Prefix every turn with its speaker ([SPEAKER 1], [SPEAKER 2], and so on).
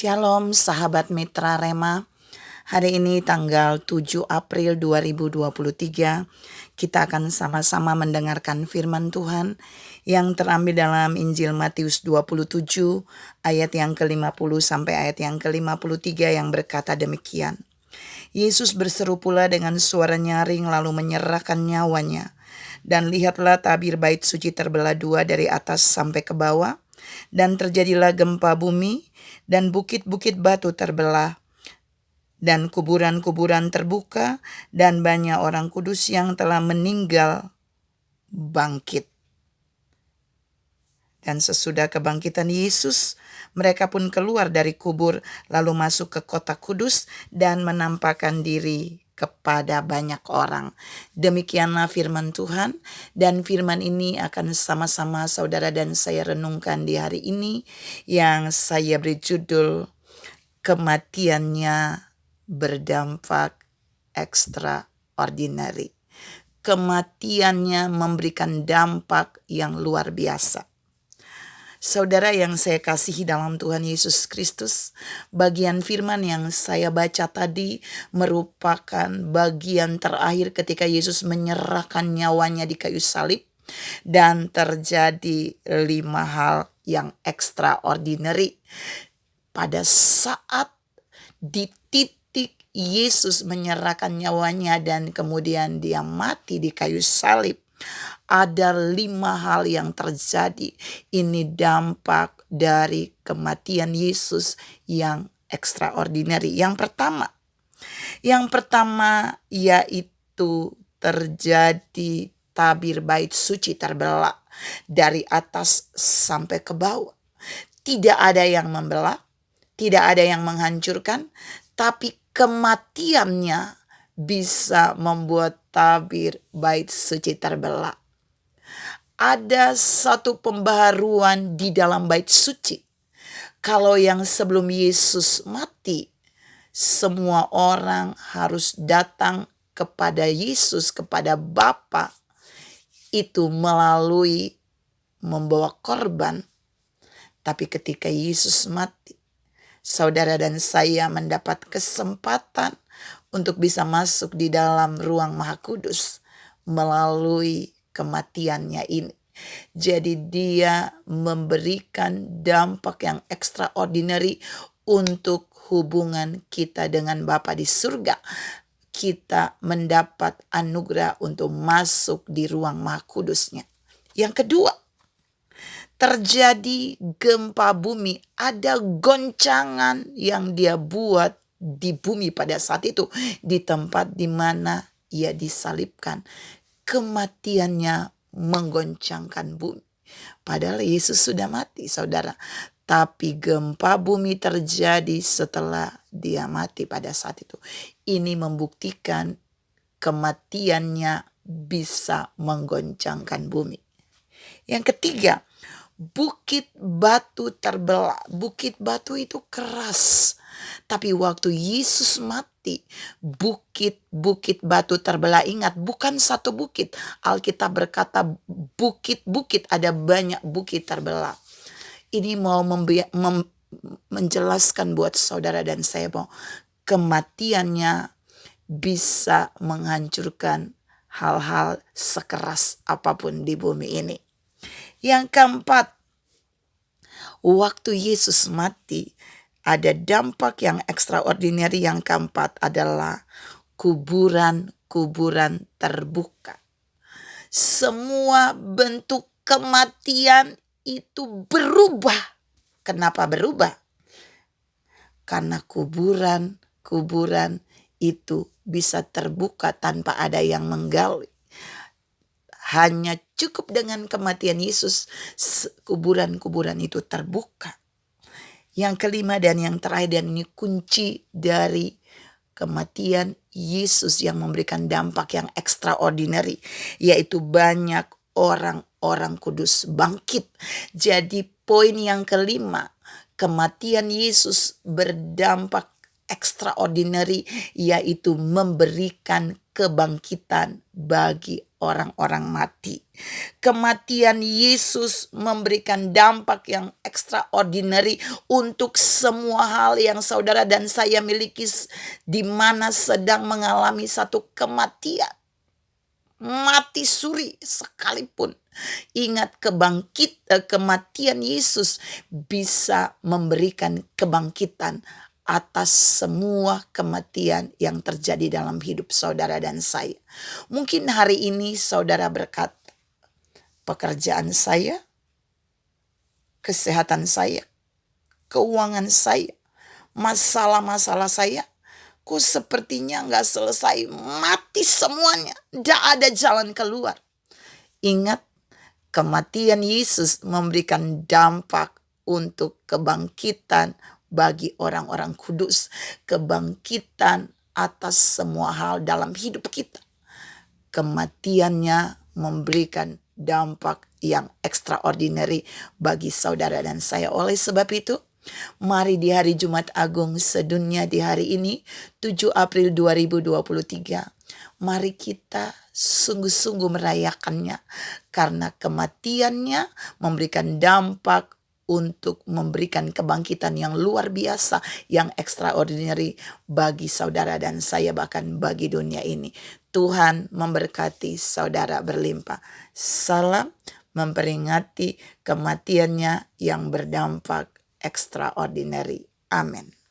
[SPEAKER 1] Shalom sahabat Mitra Rema. Hari ini tanggal 7 April 2023, kita akan sama-sama mendengarkan firman Tuhan yang terambil dalam Injil Matius 27 ayat yang ke-50 sampai ayat yang ke-53 yang berkata demikian. Yesus berseru pula dengan suara nyaring lalu menyerahkan nyawanya. Dan lihatlah tabir bait suci terbelah dua dari atas sampai ke bawah. Dan terjadilah gempa bumi, dan bukit-bukit batu terbelah, dan kuburan-kuburan terbuka, dan banyak orang kudus yang telah meninggal bangkit. Dan sesudah kebangkitan Yesus, mereka pun keluar dari kubur, lalu masuk ke kota kudus dan menampakkan diri kepada banyak orang. Demikianlah firman Tuhan, dan firman ini akan sama-sama saudara dan saya renungkan di hari ini yang saya beri judul Kematiannya Berdampak Extraordinary. Kematiannya memberikan dampak yang luar biasa. Saudara yang saya kasihi dalam Tuhan Yesus Kristus, bagian firman yang saya baca tadi merupakan bagian terakhir ketika Yesus menyerahkan nyawanya di kayu salib, dan terjadi 5 hal yang extraordinary. Pada saat di titik Yesus menyerahkan nyawanya dan kemudian dia mati di kayu salib, ada 5 hal yang terjadi. Ini dampak dari kematian Yesus yang extraordinary. Yang pertama yaitu terjadi tabir bait suci terbelah dari atas sampai ke bawah. Tidak ada yang membelah, tidak ada yang menghancurkan, tapi kematiannya bisa membuat tabir bait suci terbelah. Ada satu pembaharuan di dalam bait suci. Kalau yang sebelum Yesus mati, semua orang harus datang kepada Yesus, kepada Bapa, itu melalui membawa korban. Tapi ketika Yesus mati, saudara dan saya mendapat kesempatan untuk bisa masuk di dalam ruang Maha Kudus melalui kematiannya ini. Jadi dia memberikan dampak yang extraordinary untuk hubungan kita dengan Bapa di surga. Kita mendapat anugerah untuk masuk di ruang Maha Kudusnya. Yang kedua, terjadi gempa bumi. Ada goncangan yang dia buat di bumi pada saat itu, di tempat di mana ia disalibkan. Kematiannya menggoncangkan bumi. Padahal Yesus sudah mati, saudara. Tapi gempa bumi terjadi setelah dia mati pada saat itu. Ini membuktikan kematiannya bisa menggoncangkan bumi. Yang ketiga, bukit batu terbelah. Bukit batu itu keras. Tapi waktu Yesus mati, bukit-bukit batu terbelah. Ingat, bukan satu bukit. Alkitab berkata bukit-bukit, ada banyak bukit terbelah. Ini mau menjelaskan buat saudara dan saya bahwa kematiannya bisa menghancurkan hal-hal sekeras apapun di bumi ini. Yang keempat, waktu Yesus mati, ada dampak yang extraordinary. Yang keempat adalah kuburan-kuburan terbuka. Semua bentuk kematian itu berubah. Kenapa berubah? Karena kuburan-kuburan itu bisa terbuka tanpa ada yang menggali. Hanya cukup dengan kematian Yesus, kuburan-kuburan itu terbuka. Yang kelima dan yang terakhir, dan ini kunci dari kematian Yesus yang memberikan dampak yang extraordinary, yaitu banyak orang-orang kudus bangkit. Jadi poin yang kelima, kematian Yesus berdampak extraordinary, yaitu memberikan kebangkitan bagi orang-orang mati. Kematian Yesus memberikan dampak yang extraordinary untuk semua hal yang saudara dan saya miliki di mana sedang mengalami satu kematian. Mati suri sekalipun. Ingat kematian Yesus bisa memberikan kebangkitan atas semua kematian yang terjadi dalam hidup saudara dan saya. Mungkin hari ini saudara berkata, pekerjaan saya, kesehatan saya, keuangan saya, masalah-masalah saya, kok sepertinya nggak selesai, mati semuanya, nggak ada jalan keluar. Ingat, kematian Yesus memberikan dampak untuk kebangkitan bagi orang-orang kudus, kebangkitan atas semua hal dalam hidup kita. Kematiannya memberikan dampak yang extraordinary bagi saudara dan saya. Oleh sebab itu, mari di hari Jumat Agung sedunia di hari ini, 7 April 2023, mari kita sungguh-sungguh merayakannya, karena kematiannya memberikan dampak untuk memberikan kebangkitan yang luar biasa, yang extraordinary bagi saudara dan saya, bahkan bagi dunia ini. Tuhan memberkati saudara berlimpah. Salam memperingati kematiannya yang berdampak extraordinary. Amin.